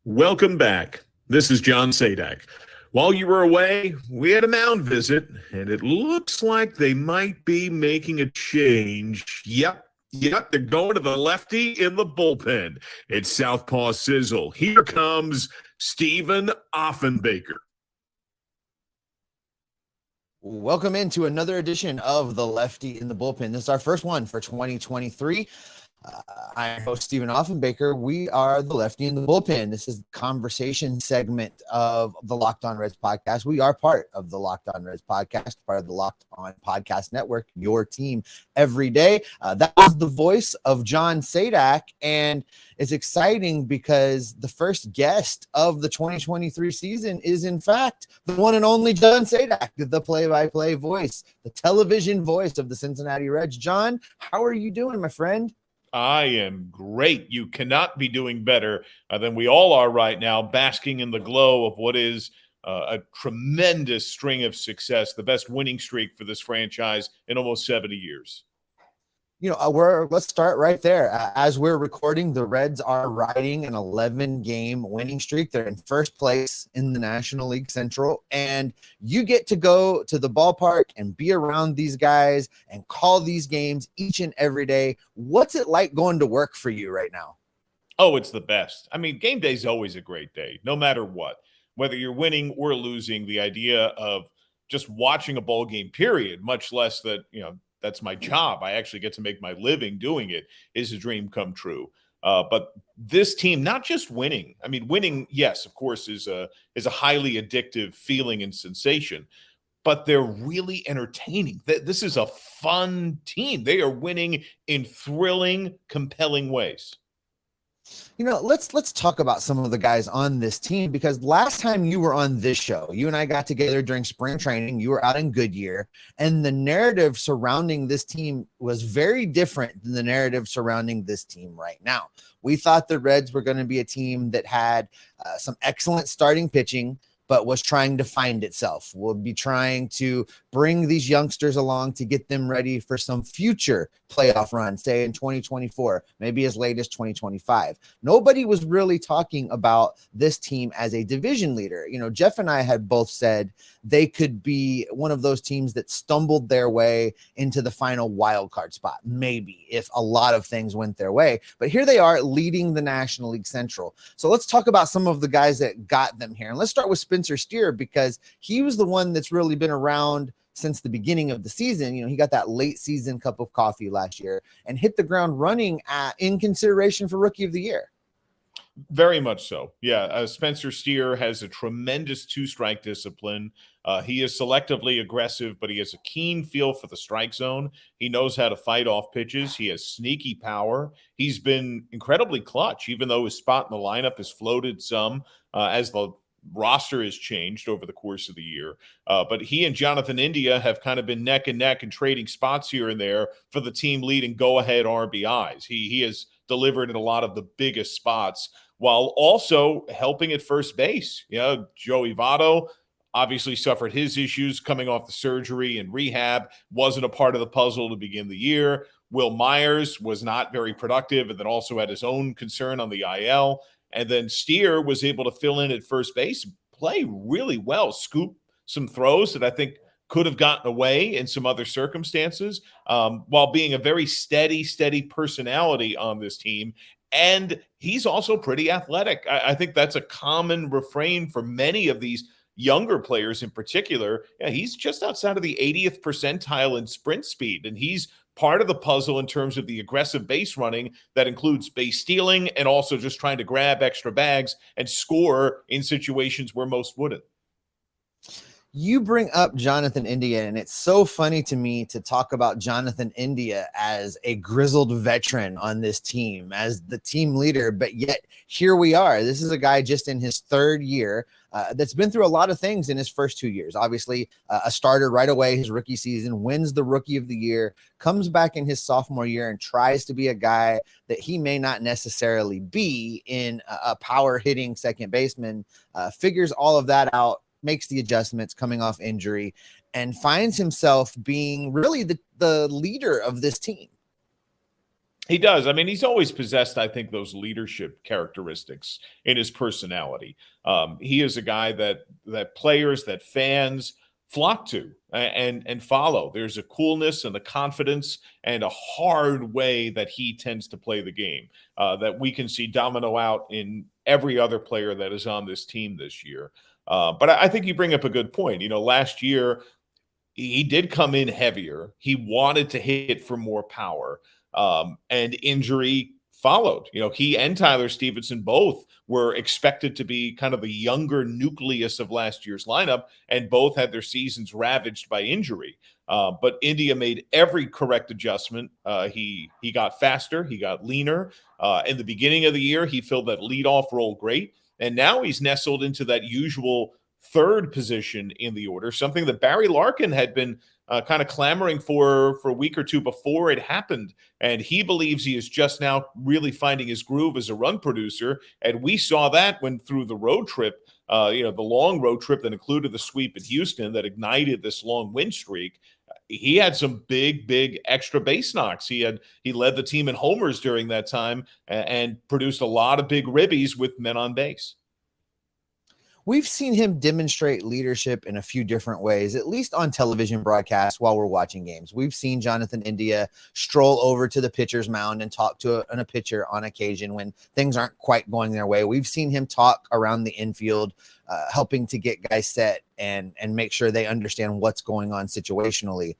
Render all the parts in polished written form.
Welcome back. This is John Sadak. While you were away, we had a mound visit, and it looks like they might be making a change. Yep, they're going to the lefty in the bullpen. It's Southpaw Sizzle. Here comes Stephen Offenbaker. Welcome into another edition of the Lefty in the Bullpen. This is our first one for 2023. I'm host Stephen Offenbaker. We are the Lefty in the Bullpen. This is the conversation segment of the Locked On Reds podcast. We are part of the Locked On Reds podcast, part of the Locked On Podcast Network, your team every day. That was the voice of John Sadak, and it's exciting because the first guest of the 2023 season is, in fact, the one and only John Sadak, the play-by-play voice, the television voice of the Cincinnati Reds. John, how are you doing, my friend? I am great. You cannot be doing better than we all are right now, basking in the glow of what is a tremendous string of success, the best winning streak for this franchise in almost 70 years. You know, let's start right there. As we're recording, the Reds are riding an 11-game winning streak. They're in first place in the National League Central, and you get to go to the ballpark and be around these guys and call these games each and every day. What's it like going to work for you right now? Oh, it's the best. I mean, game day is always a great day, no matter what. Whether you're winning or losing, the idea of just watching a ball game, period, much less that, that's my job. I actually get to make my living doing it, is a dream come true. But this team, not just winning. I mean, winning, yes, of course, is a highly addictive feeling and sensation. But they're really entertaining. This is a fun team. They are winning in thrilling, compelling ways. You know, let's talk about some of the guys on this team, because last time you were on this show, you and I got together during spring training. You were out in Goodyear, and the narrative surrounding this team was very different than the narrative surrounding this team right now. We thought the Reds were going to be a team that had some excellent starting pitching, but was trying to find itself. We'll be trying to bring these youngsters along to get them ready for some future playoff run, say in 2024, maybe as late as 2025. Nobody was really talking about this team as a division leader. You know, Jeff and I had both said they could be one of those teams that stumbled their way into the final wild card spot, maybe, if a lot of things went their way. But here they are leading the National League Central. So let's talk about some of the guys that got them here. And let's start with Spencer Steer, because he was the one that's really been around since the beginning of the season. You know, he got that late season cup of coffee last year and hit the ground running in consideration for Rookie of the Year. Very much so. Yeah. Spencer Steer has a tremendous two-strike discipline. He is selectively aggressive, but he has a keen feel for the strike zone. He knows how to fight off pitches. He has sneaky power. He's been incredibly clutch, even though his spot in the lineup has floated some as the roster has changed over the course of the year. But he and Jonathan India have kind of been neck and neck and trading spots here and there for the team leading go-ahead RBIs. He has delivered in a lot of the biggest spots while also helping at first base. You know, Joey Votto obviously suffered his issues coming off the surgery and rehab, wasn't a part of the puzzle to begin the year. Will Myers was not very productive and then also had his own concern on the IL. And then Steer was able to fill in at first base, play really well, scoop some throws that I think could have gotten away in some other circumstances, while being a very steady personality on this team. And he's also pretty athletic. I think that's a common refrain for many of these younger players in particular. Yeah, he's just outside of the 80th percentile in sprint speed, and he's part of the puzzle in terms of the aggressive base running that includes base stealing and also just trying to grab extra bags and score in situations where most wouldn't. You bring up Jonathan India, and it's so funny to me to talk about Jonathan India as a grizzled veteran on this team, as the team leader, but yet here we are. This is a guy just in his third year that's been through a lot of things in his first 2 years. Obviously, a starter right away his rookie season, wins the Rookie of the Year, comes back in his sophomore year and tries to be a guy that he may not necessarily be in a power hitting second baseman, figures all of that out, makes the adjustments coming off injury, and finds himself being really the leader of this team. He does. I mean, he's always possessed, I think, those leadership characteristics in his personality. He is a guy that players, that fans flock to and follow. There's a coolness and a confidence and a hard way that he tends to play the game that we can see domino out in every other player that is on this team this year. But I think you bring up a good point. Last year he did come in heavier. He wanted to hit for more power, and injury followed. He and Tyler Stephenson both were expected to be kind of the younger nucleus of last year's lineup, and both had their seasons ravaged by injury. But India made every correct adjustment. He got faster, he got leaner. In the beginning of the year, he filled that leadoff role great, and now he's nestled into that usual third position in the order, something that Barry Larkin had been kind of clamoring for a week or two before it happened. And he believes he is just now really finding his groove as a run producer. And we saw that when through the road trip, the long road trip that included the sweep in Houston that ignited this long win streak. He had some big extra base knocks. He led the team in homers during that time and produced a lot of big ribbies with men on base. We've seen him demonstrate leadership in a few different ways, at least on television broadcasts while we're watching games. We've seen Jonathan India stroll over to the pitcher's mound and talk to a pitcher on occasion when things aren't quite going their way. We've seen him talk around the infield, helping to get guys set and make sure they understand what's going on situationally.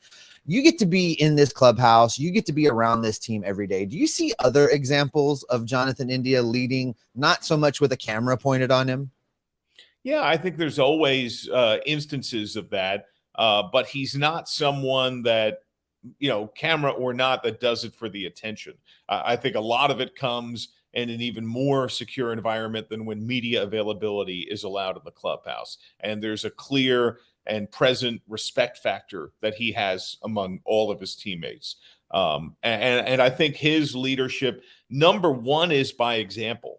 You get to be in this clubhouse. You get to be around this team every day. Do you see other examples of Jonathan India leading, not so much with a camera pointed on him? Yeah, I think there's always instances of that, but he's not someone that, camera or not, that does it for the attention. I think a lot of it comes in an even more secure environment than when media availability is allowed in the clubhouse. And there's a clear and respect factor that he has among all of his teammates. And I think his leadership, number one, is by example.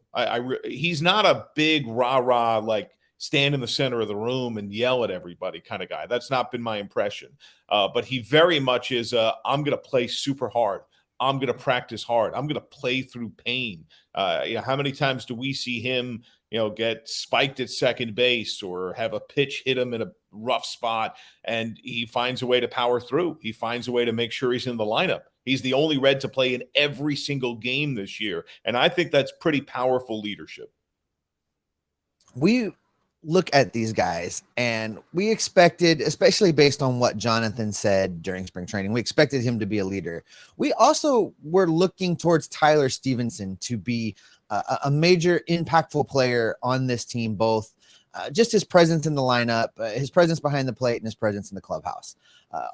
He's not a big rah-rah, like, stand in the center of the room and yell at everybody kind of guy. That's not been my impression. But he very much is I'm going to play super hard. I'm going to practice hard. I'm going to play through pain. How many times do we see him, get spiked at second base or have a pitch hit him in a rough spot, and he finds a way to power through. He finds a way to make sure he's in the lineup. He's the only Red to play in every single game this year. And I think that's pretty powerful leadership. We look at these guys and we expected, especially based on what Jonathan said during spring training, we expected him to be a leader. We also were looking towards Tyler Stephenson to be a major impactful player on this team, both just his presence in the lineup, his presence behind the plate, and his presence in the clubhouse.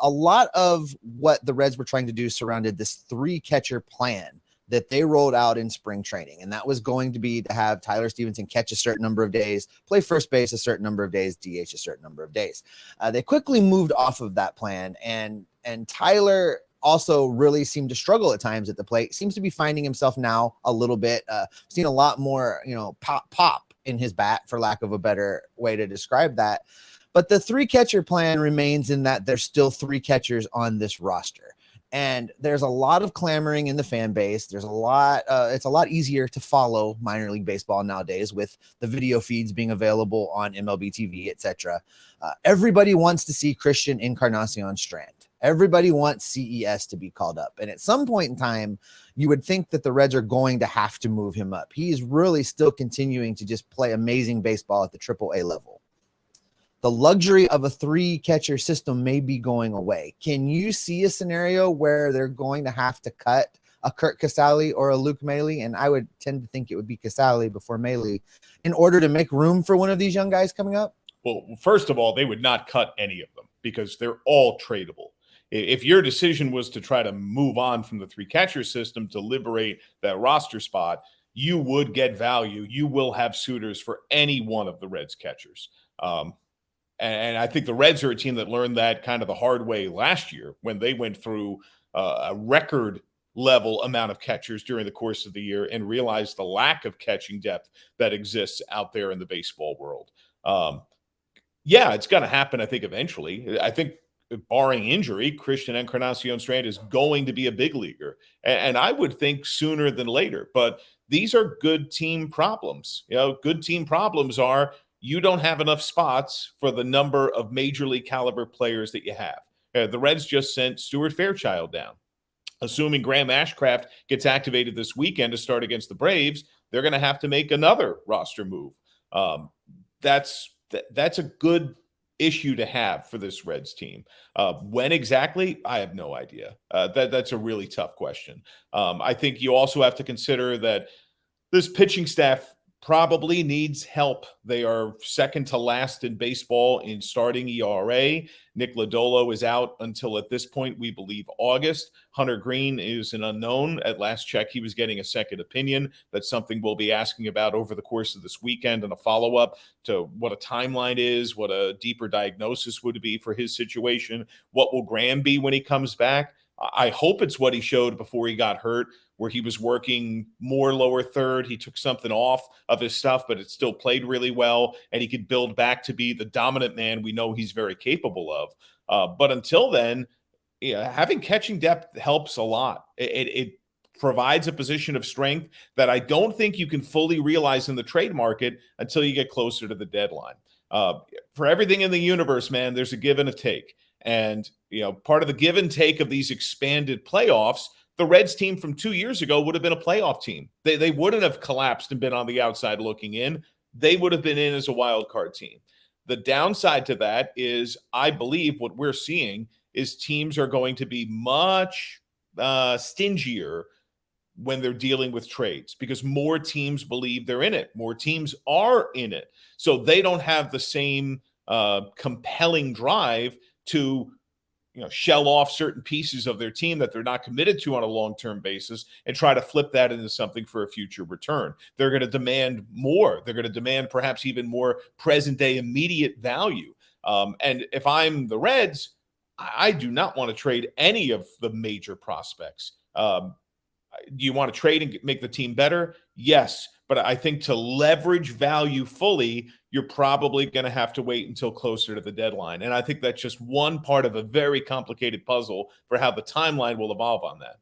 A lot of what the Reds were trying to do surrounded this 3-catcher plan that they rolled out in spring training. And that was going to be to have Tyler Stephenson catch a certain number of days, play first base a certain number of days, DH a certain number of days. They quickly moved off of that plan. And Tyler also really seemed to struggle at times at the plate. Seems to be finding himself now a little bit, seen a lot more, pop in his bat, for lack of a better way to describe that. But the 3-catcher plan remains in that there's still 3 catchers on this roster. And there's a lot of clamoring in the fan base. There's a lot. It's a lot easier to follow minor league baseball nowadays with the video feeds being available on MLB TV, etc. Everybody wants to see Christian Encarnacion Strand. Everybody wants CES to be called up. And at some point in time, you would think that the Reds are going to have to move him up. He's really still continuing to just play amazing baseball at the AAA level. The luxury of a 3-catcher system may be going away. Can you see a scenario where they're going to have to cut a Kurt Casale or a Luke Maile? And I would tend to think it would be Casale before Maile in order to make room for one of these young guys coming up. Well, first of all, they would not cut any of them because they're all tradable. If your decision was to try to move on from the 3-catcher system to liberate that roster spot, you would get value. You will have suitors for any one of the Reds catchers. And I think the Reds are a team that learned that kind of the hard way last year when they went through a record level amount of catchers during the course of the year and realized the lack of catching depth that exists out there in the baseball world. Yeah, it's going to happen, I think, eventually. I think barring injury, Christian Encarnacion Strand is going to be a big leaguer. And I would think sooner than later. But these are good team problems. Good team problems are you don't have enough spots for the number of major league caliber players that you have. The Reds just sent Stuart Fairchild down. Assuming Graham Ashcraft gets activated this weekend to start against the Braves, they're going to have to make another roster move. That's a good issue to have for this Reds team. When exactly, I have no idea. That's a really tough question. I think you also have to consider that this pitching staff probably needs help. They are second to last in baseball in starting ERA. Nick Lodolo is out until, at this point, we believe August. Hunter Green is an unknown. At last check, he was getting a second opinion. That's something we'll be asking about over the course of this weekend and a follow-up to what a timeline is, what a deeper diagnosis would be for his situation. What will Graham be when he comes back? I hope it's what he showed before he got hurt, where he was working more lower third. He took something off of his stuff, but it still played really well, and he could build back to be the dominant man we know he's very capable of. But until then, having catching depth helps a lot. It provides a position of strength that I don't think you can fully realize in the trade market until you get closer to the deadline. For everything in the universe, man, there's a give and a take. And, part of the give and take of these expanded playoffs, the Reds team from 2 years ago would have been a playoff team. They wouldn't have collapsed and been on the outside looking in. They would have been in as a wild card team. The downside to that is, I believe what we're seeing is teams are going to be much stingier when they're dealing with trades because more teams believe they're in it. More teams are in it. So they don't have the same compelling drive to shell off certain pieces of their team that they're not committed to on a long-term basis and try to flip that into something for a future return. They're going to demand more. They're going to demand perhaps even more present-day immediate value. And if I'm the Reds, I do not want to trade any of the major prospects. Do you want to trade and make the team better? Yes. But I think to leverage value fully, you're probably going to have to wait until closer to the deadline. And I think that's just one part of a very complicated puzzle for how the timeline will evolve on that.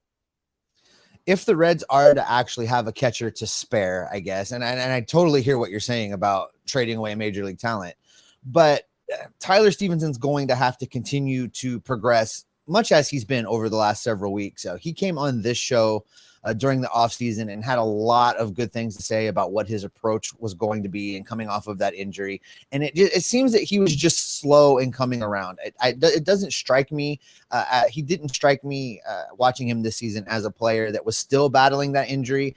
If the Reds are to actually have a catcher to spare, I guess, and I totally hear what you're saying about trading away major league talent, but Tyler Stephenson's going to have to continue to progress much as he's been over the last several weeks. So he came on this show during the offseason and had a lot of good things to say about what his approach was going to be and coming off of that injury. And it seems that he was just slow in coming around. It doesn't strike me. He didn't strike me watching him this season as a player that was still battling that injury.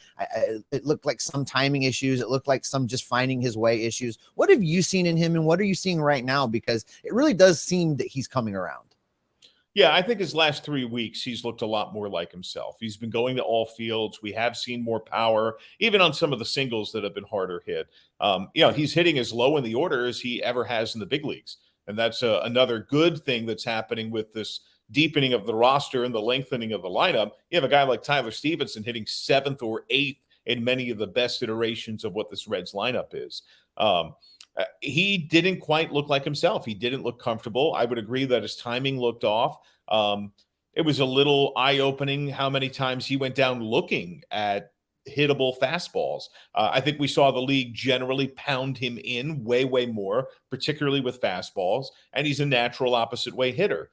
It looked like some timing issues. It looked like some just finding his way issues. What have you seen in him and what are you seeing right now? Because it really does seem that he's coming around. Yeah, I think his last 3 weeks, he's looked a lot more like himself. He's been going to all fields. We have seen more power, even on some of the singles that have been harder hit. He's hitting as low in the order as he ever has in the big leagues. And that's another good thing that's happening with this deepening of the roster and the lengthening of the lineup. You have a guy like Tyler Stephenson hitting 7th or 8th in many of the best iterations of what this Reds lineup is. He didn't quite look like himself. He didn't look comfortable. I would agree that his timing looked off. It was a little eye-opening how many times he went down looking at hittable fastballs. I think we saw the league generally pound him in way, way more, particularly with fastballs, and he's a natural opposite way hitter.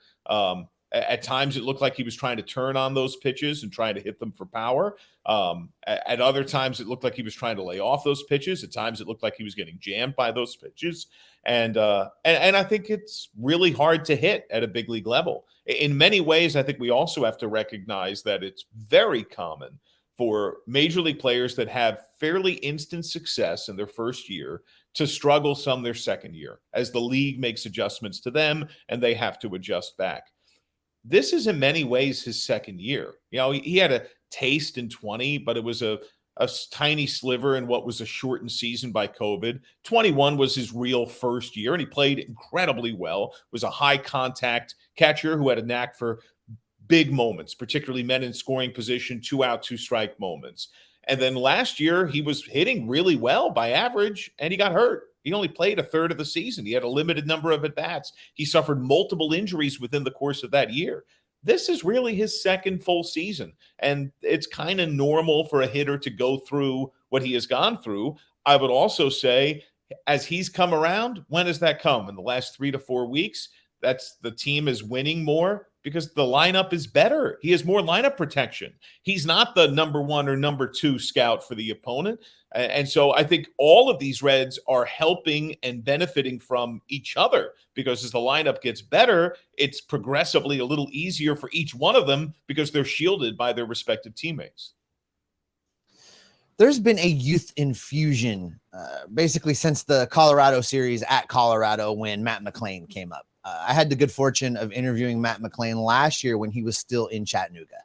At times, it looked like he was trying to turn on those pitches and trying to hit them for power. At other times, it looked like he was trying to lay off those pitches. At times, it looked like he was getting jammed by those pitches. And I think it's really hard to hit at a big league level. In many ways, I think we also have to recognize that it's very common for major league players that have fairly instant success in their first year to struggle some their second year as the league makes adjustments to them and they have to adjust back. This is in many ways his second year. He had a taste in 20, but it was a tiny sliver in what was a shortened season by COVID. 21 was his real first year, and he played incredibly well. Was a high contact catcher who had a knack for big moments, particularly men in scoring position, 2 out, 2 strike moments. And then last year, he was hitting really well by average, and he got hurt. He only played a third of the season. He had a limited number of at-bats. He suffered multiple injuries within the course of that year. This is really his second full season, and it's kind of normal for a hitter to go through what he has gone through. I would also say, as he's come around, when has that come? In the last 3 to 4 weeks? That's the team is winning more because the lineup is better. He has more lineup protection. He's not the number 1 or number 2 scout for the opponent. And so I think all of these Reds are helping and benefiting from each other, because as the lineup gets better, it's progressively a little easier for each one of them because they're shielded by their respective teammates. There's been a youth infusion basically since the Colorado series at Colorado when Matt McLain came up. I had the good fortune of interviewing Matt McLain last year when he was still in Chattanooga.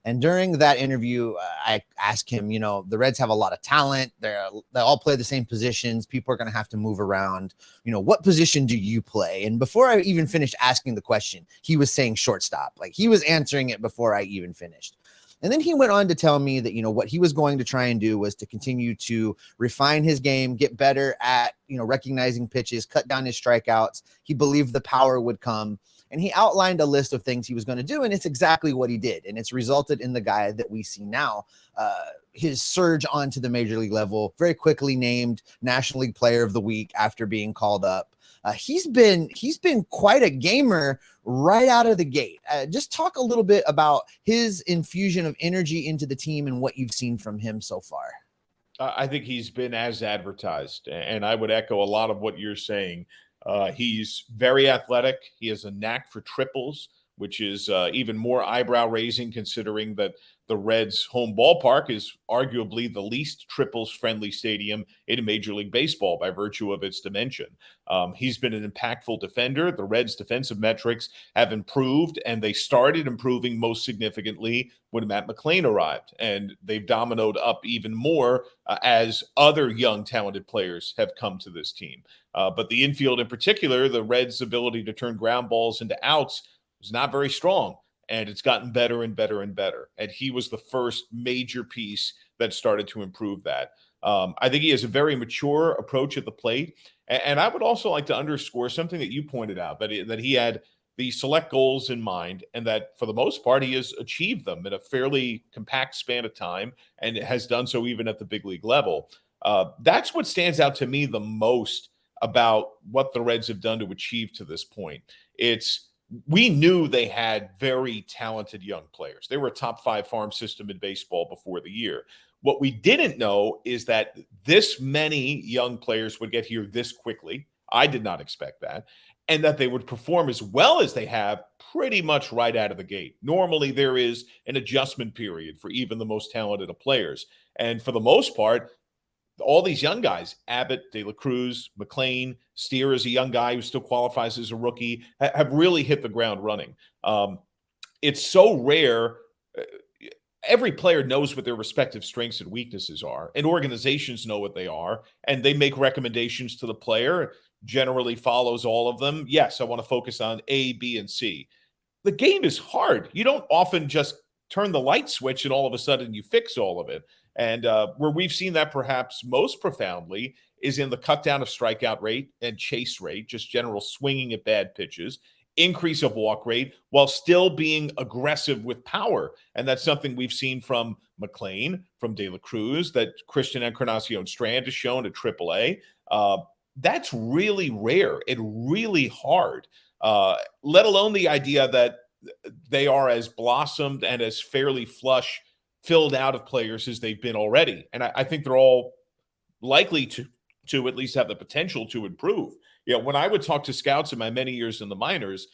And during that interview, I asked him, the Reds have a lot of talent. They all play the same positions. People are going to have to move around. What position do you play? And before I even finished asking the question, he was saying shortstop. Like, he was answering it before I even finished. And then he went on to tell me that, what he was going to try and do was to continue to refine his game, get better at, recognizing pitches, cut down his strikeouts. He believed the power would come. And he outlined a list of things he was going to do, and it's exactly what he did. And it's resulted in the guy that we see now, his surge onto the major league level, very quickly named National League Player of the Week after being called up. He's been quite a gamer right out of the gate. Just talk a little bit about his infusion of energy into the team and what you've seen from him so far. I think he's been as advertised, and I would echo a lot of what you're saying. He's very athletic. He has a knack for triples, which is even more eyebrow raising considering that the Reds' home ballpark is arguably the least triples friendly stadium in Major League Baseball by virtue of its dimension. He's been an impactful defender. The Reds' defensive metrics have improved, and they started improving most significantly when Matt McLain arrived, and they've dominoed up even more as other young talented players have come to this team. But the infield in particular, the Reds' ability to turn ground balls into outs was not very strong, and it's gotten better and better and better. And he was the first major piece that started to improve that. I think he has a very mature approach at the plate. And I would also like to underscore something that you pointed out, that he had the select goals in mind, and that for the most part, he has achieved them in a fairly compact span of time, and has done so even at the big league level. That's what stands out to me the most about what the Reds have done to achieve to this point. We knew they had very talented young players. They were a top 5 farm system in baseball before the year. What we didn't know is that this many young players would get here this quickly. I did not expect that. And that they would perform as well as they have pretty much right out of the gate. Normally, there is an adjustment period for even the most talented of players. And for the most part, all these young guys, Abbott, De La Cruz, McLain, Steer is a young guy who still qualifies as a rookie, have really hit the ground running. It's so rare. Every player knows what their respective strengths and weaknesses are, and organizations know what they are, and they make recommendations to the player, generally follows all of them. Yes, I want to focus on A, B, and C. The game is hard. You don't often just turn the light switch and all of a sudden you fix all of it. And where we've seen that perhaps most profoundly is in the cut down of strikeout rate and chase rate, just general swinging at bad pitches, increase of walk rate, while still being aggressive with power. And that's something we've seen from McLain, from De La Cruz, that Christian Encarnacion Strand has shown at AAA. That's really rare and really hard, let alone the idea that they are as blossomed and as fairly flush filled out of players as they've been already. And I think they're all likely to at least have the potential to improve. When I would talk to scouts in my many years in the minors,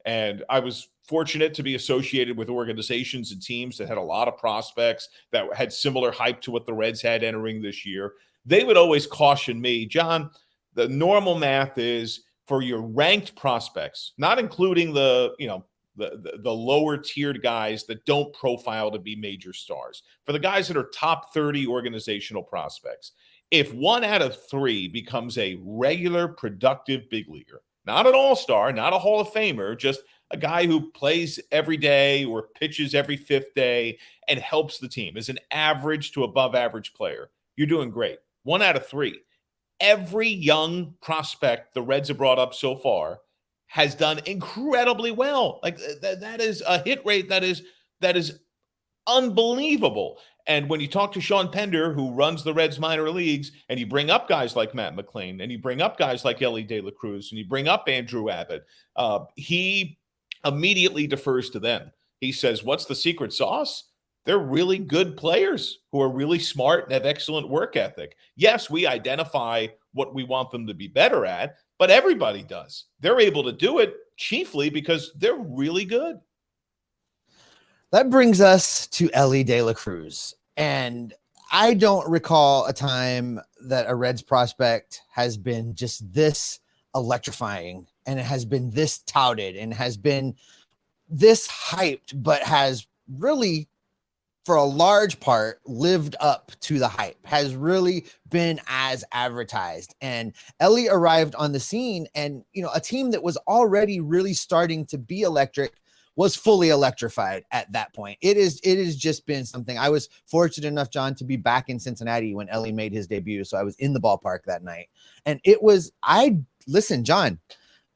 and I was fortunate to be associated with organizations and teams that had a lot of prospects that had similar hype to what the Reds had entering this year, they would always caution me, John, the normal math is for your ranked prospects, not including the lower tiered guys that don't profile to be major stars. For the guys that are top 30 organizational prospects, if 1 out of 3 becomes a regular productive big leaguer, not an all-star, not a Hall of Famer, just a guy who plays every day or pitches every 5th day and helps the team, is an average to above average player, you're doing great. 1 out of 3. every young prospect the Reds have brought up so far has done incredibly well. Like that is a hit rate that is unbelievable. And when you talk to Sean Pender, who runs the Reds minor leagues, and you bring up guys like Matt McLain, and you bring up guys like Elly De La Cruz, and you bring up Andrew Abbott, he immediately defers to them. He says, what's the secret sauce? They're really good players who are really smart and have excellent work ethic. Yes, we identify what we want them to be better at, but everybody does. They're able to do it chiefly because they're really good. That brings us to Elly De La Cruz. And I don't recall a time that a Reds prospect has been just this electrifying, and it has been this touted, and has been this hyped, but has really, for a large part, lived up to the hype, has really been as advertised. And Elly arrived on the scene, and, a team that was already really starting to be electric was fully electrified at that point. It has just been something. I was fortunate enough, John, to be back in Cincinnati when Elly made his debut. So I was in the ballpark that night. And listen, John,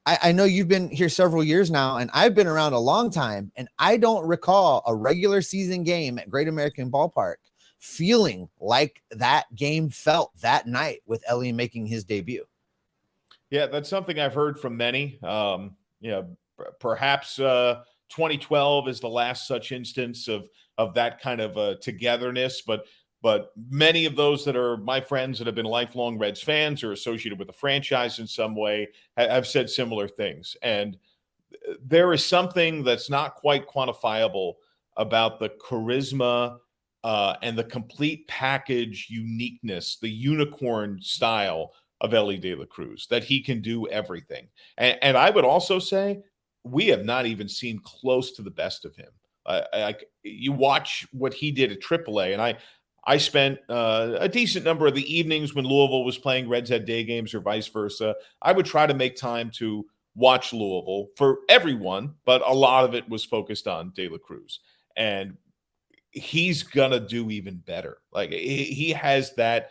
I know you've been here several years now, and I've been around a long time, and I don't recall a regular season game at Great American Ballpark feeling like that game felt that night with Elly making his debut. Yeah, that's something I've heard from many. Perhaps 2012 is the last such instance of that kind of togetherness, but many of those that are my friends that have been lifelong Reds fans or associated with the franchise in some way have said similar things. And there is something that's not quite quantifiable about the charisma and the complete package uniqueness, the unicorn style of Elly De La Cruz, that he can do everything. And I would also say we have not even seen close to the best of him. You watch what he did at AAA, and I spent a decent number of the evenings when Louisville was playing Reds had day games or vice versa. I would try to make time to watch Louisville for everyone, but a lot of it was focused on De La Cruz. And he's going to do even better. Like he has that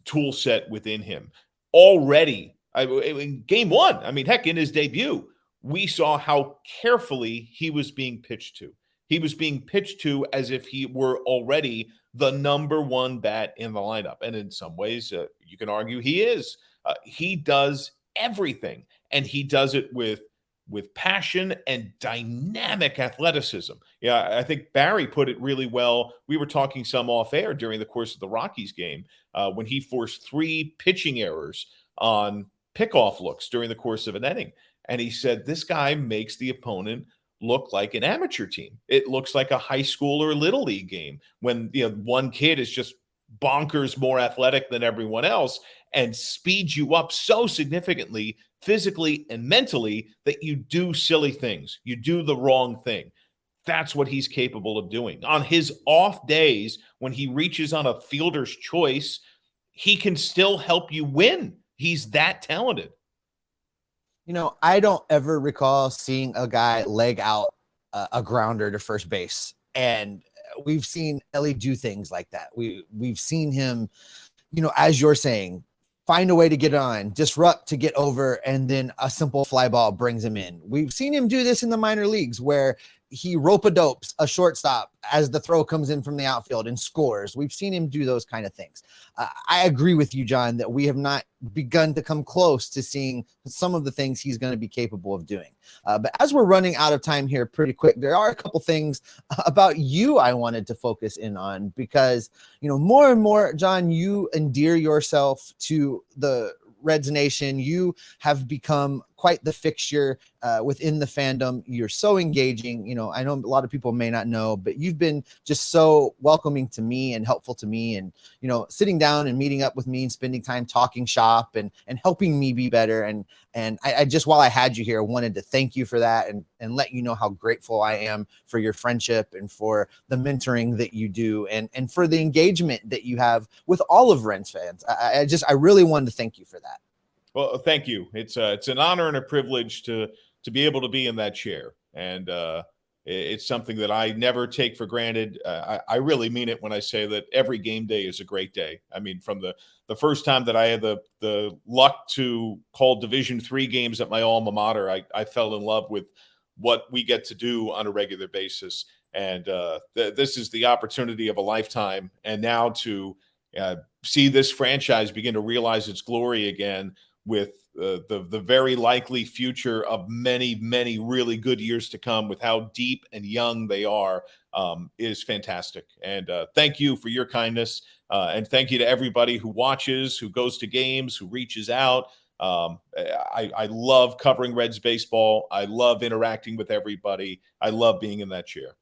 tool set within him already. In game one, heck, in his debut, we saw how carefully he was being pitched to. He was being pitched to as if he were already the number one bat in the lineup. And in some ways, you can argue he is. He does everything, and he does it with passion and dynamic athleticism. Yeah, I think Barry put it really well. We were talking some off air during the course of the Rockies game when he forced 3 pitching errors on pickoff looks during the course of an inning. And he said, this guy makes the opponent look like an amateur team. It looks like a high school or little league game when one kid is just bonkers more athletic than everyone else and speeds you up so significantly physically and mentally that you do silly things. You do the wrong thing. That's what he's capable of doing. On his off days, when he reaches on a fielder's choice, he can still help you win. He's that talented. I don't ever recall seeing a guy leg out a grounder to first base. And we've seen Elly do things like that. We've seen him, as you're saying, find a way to get on, disrupt to get over, and then a simple fly ball brings him in. We've seen him do this in the minor leagues where he rope-a-dopes a shortstop as the throw comes in from the outfield and scores. We've seen him do those kind of things. I agree with you, John, that we have not begun to come close to seeing some of the things he's going to be capable of doing. But as we're running out of time here pretty quick, there are a couple things about you I wanted to focus in on because, more and more, John, you endear yourself to the Reds Nation. You have become quite the fixture within the fandom. You're so engaging. I know a lot of people may not know, but you've been just so welcoming to me and helpful to me, and sitting down and meeting up with me and spending time talking shop and helping me be better. And I just, while I had you here, wanted to thank you for that and let you know how grateful I am for your friendship and for the mentoring that you do and for the engagement that you have with all of Reds fans. I really wanted to thank you for that. Well, thank you. It's an honor and a privilege to be able to be in that chair. And It's something that I never take for granted. I really mean it when I say that every game day is a great day. I mean, from the first time that I had the luck to call Division III games at my alma mater, I fell in love with what we get to do on a regular basis. And this is the opportunity of a lifetime. And now to see this franchise begin to realize its glory again with the very likely future of many, many really good years to come with how deep and young they are is fantastic. And thank you for your kindness. And thank you to everybody who watches, who goes to games, who reaches out. I love covering Reds baseball. I love interacting with everybody. I love being in that chair.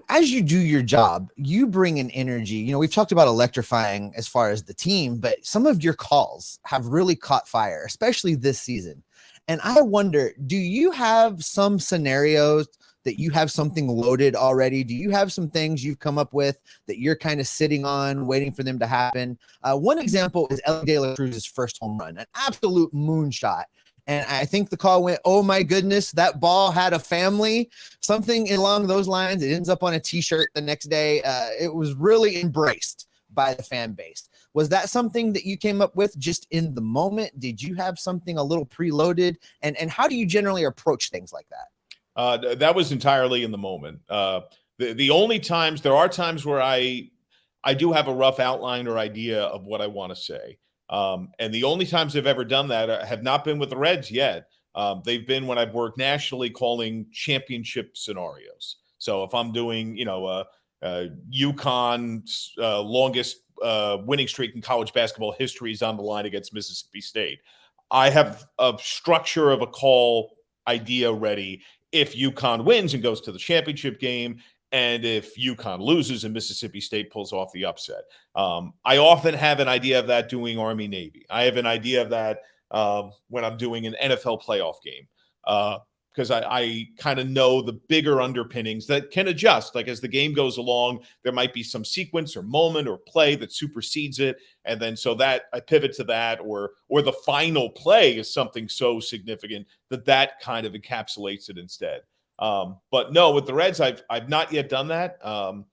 As you do your job, you bring an energy. We've talked about electrifying as far as the team, but some of your calls have really caught fire, especially this season. And I wonder, do you have some scenarios that you have something loaded already? Do you have some things you've come up with that you're kind of sitting on, waiting for them to happen? One example is Elly De La Cruz's first home run, an absolute moonshot. And I think the call went, oh my goodness, that ball had a family, something along those lines. It ends up on a t-shirt the next day. It was really embraced by the fan base. Was that something that you came up with just in the moment? Did you have something a little preloaded? And how do you generally approach things like that? That was entirely in the moment. The only times, there are times where I do have a rough outline or idea of what I want to say. And the only times I've ever done that have not been with the Reds yet. They've been when I've worked nationally calling championship scenarios. So if I'm doing, UConn's longest winning streak in college basketball history is on the line against Mississippi State, I have a structure of a call idea ready if UConn wins and goes to the championship game, and if UConn loses and Mississippi State pulls off the upset. I often have an idea of that doing Army-Navy. I have an idea of that when I'm doing an NFL playoff game because I kind of know the bigger underpinnings that can adjust. Like as the game goes along, there might be some sequence or moment or play that supersedes it. And then so that I pivot to that or the final play is something so significant that kind of encapsulates it instead. But no, with the Reds, I've not yet done that. A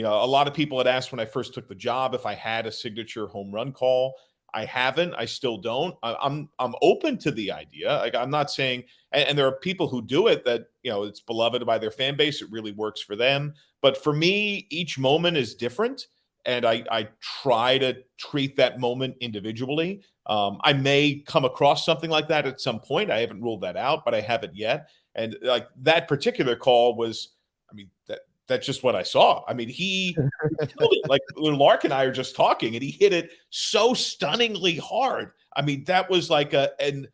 lot of people had asked when I first took the job if I had a signature home run call. I haven't. I still don't. I'm open to the idea. Like I'm not saying, and there are people who do it that it's beloved by their fan base. It really works for them. But for me, each moment is different, and I try to treat that moment individually. I may come across something like that at some point. I haven't ruled that out, but I haven't yet. And like that particular call was, that's just what I saw. He killed it. Like Lark and I are just talking, and he hit it so stunningly hard. That was like an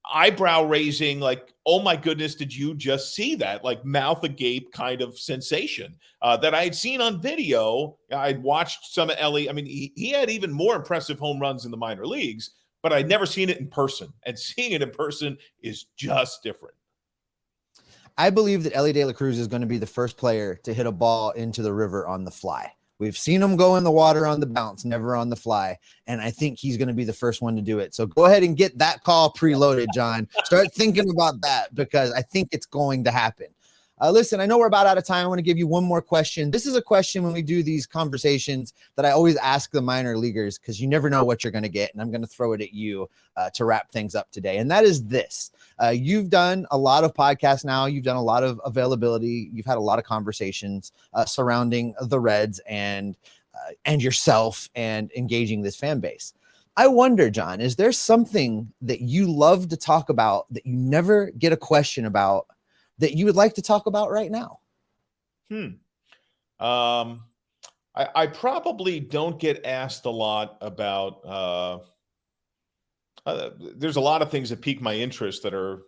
eyebrow raising, like, oh my goodness, did you just see that? Like mouth agape kind of sensation that I had seen on video. I'd watched some of Elly. He had even more impressive home runs in the minor leagues, but I'd never seen it in person. And seeing it in person is just different. I believe that Elly De La Cruz is going to be the first player to hit a ball into the river on the fly. We've seen him go in the water on the bounce, never on the fly. And I think he's going to be the first one to do it. So go ahead and get that call preloaded, John. Start thinking about that because I think it's going to happen. Listen, I know we're about out of time. I want to give you one more question. This is a question when we do these conversations that I always ask the minor leaguers because you never know what you're going to get. And I'm going to throw it at you to wrap things up today. And that is this. You've done a lot of podcasts now. You've done a lot of availability. You've had a lot of conversations surrounding the Reds and yourself and engaging this fan base. I wonder, John, is there something that you love to talk about that you never get a question about that you would like to talk about right now? I probably don't get asked a lot about there's a lot of things that pique my interest that are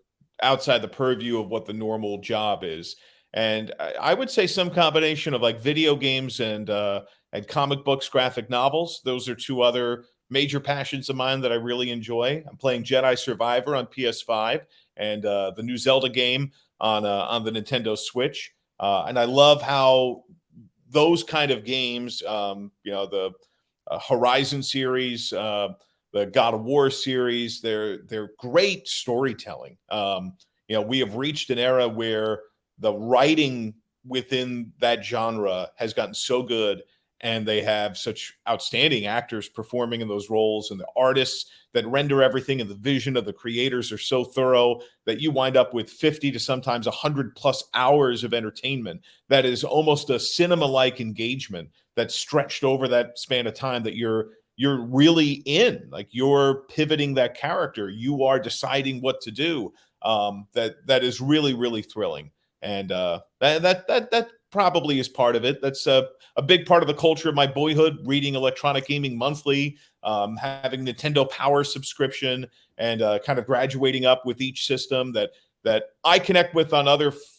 outside the purview of what the normal job is. And I would say some combination of like video games and comic books, graphic novels. Those are two other major passions of mine that I really enjoy. I'm playing Jedi Survivor on PS5 and the new Zelda game on the Nintendo Switch. And I love how those kind of games, the Horizon series, the God of War series, they're great storytelling. We have reached an era where the writing within that genre has gotten so good, and they have such outstanding actors performing in those roles, and the artists that render everything, and the vision of the creators are so thorough that you wind up with 50 to sometimes 100+ hours of entertainment that is almost a cinema-like engagement that's stretched over that span of time, that you're really in, like you're pivoting that character, you are deciding what to do. That is really, really thrilling. And that probably is part of it. That's a big part of the culture of my boyhood, reading Electronic Gaming Monthly, having Nintendo Power subscription, and kind of graduating up with each system that I connect with on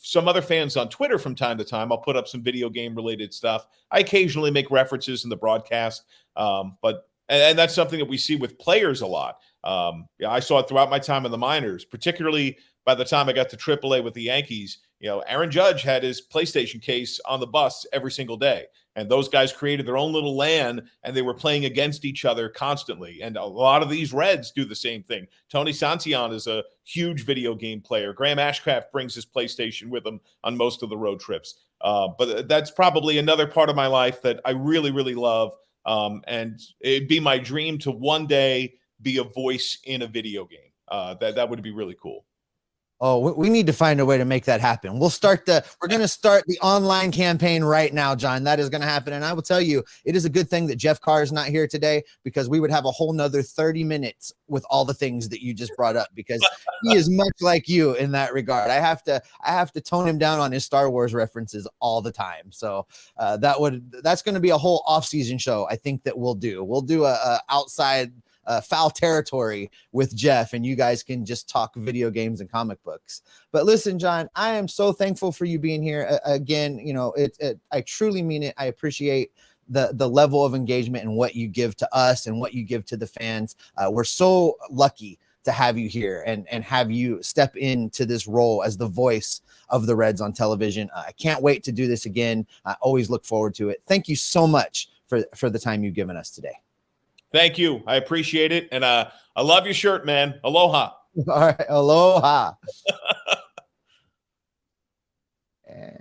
some other fans on Twitter from time to time. I'll put up some video game related stuff. I occasionally make references in the broadcast, but that's something that we see with players a lot. I saw it throughout my time in the minors, particularly by the time I got to AAA with the Yankees. Aaron Judge had his PlayStation case on the bus every single day. And those guys created their own little LAN, and they were playing against each other constantly. And a lot of these Reds do the same thing. Tony Santillan is a huge video game player. Graham Ashcraft brings his PlayStation with him on most of the road trips. But that's probably another part of my life that I really, really love. And it'd be my dream to one day be a voice in a video game. That would be really cool. Oh, we need to find a way to make that happen. We're going to start the online campaign right now, John. That is going to happen. And I will tell you, it is a good thing that Jeff Carr is not here today, because we would have a whole nother 30 minutes with all the things that you just brought up, because he is much like you in that regard. I have to tone him down on his Star Wars references all the time. So that's going to be a whole off-season show. I think that we'll do a outside foul territory with Jeff, and you guys can just talk video games and comic books. But listen, John, I am so thankful for you being here again. I truly mean it. I appreciate the level of engagement and what you give to us and what you give to the fans. We're so lucky to have you here and have you step into this role as the voice of the Reds on television. I can't wait to do this again. I always look forward to it. Thank you so much for the time you've given us today. Thank you. I appreciate it. And I love your shirt, man. Aloha. All right. Aloha.